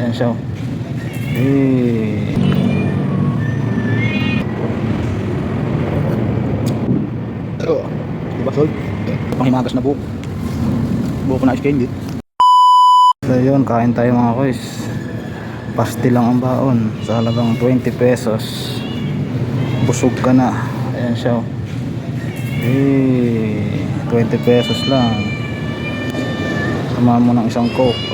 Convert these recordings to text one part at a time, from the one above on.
Ayan siya. Eh. Diba sol? Panghimagas na buhok. Buhok na ice candy. So yun, kain tayo mga koys. Pastil lang ang baon sa halagang 20 pesos. Busog ka na. Ayan siya. Eh, 20 pesos lang. Samahan mo ng isang coke.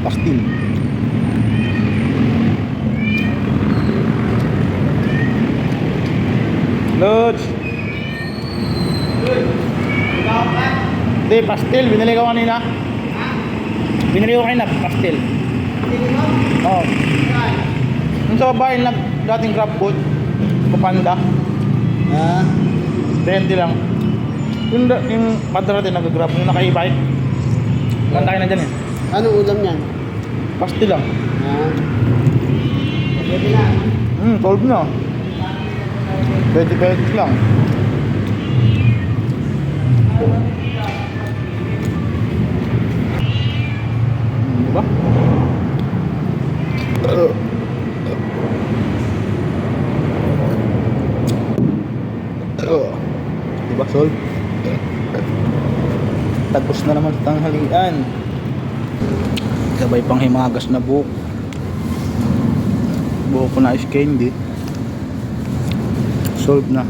Pastil. Lods. Hindi, pastil. Binili ko kanina. Binili ko kanina, pastil. Oo. Yung sa bahay na dating grab food. Kupanda. 20 lang. Yung padra din nag-grab. Yung naka-e-bike. Lantakin na dyan eh. Anong ulam yan? Pastil lang. Pwede na. 12 na. 20 pesos lang. Diba? Diba sol? Tagos na naman sa tanghalian. Sabay pang himagas na buhok. Buhok ko na ice candy. Solve na.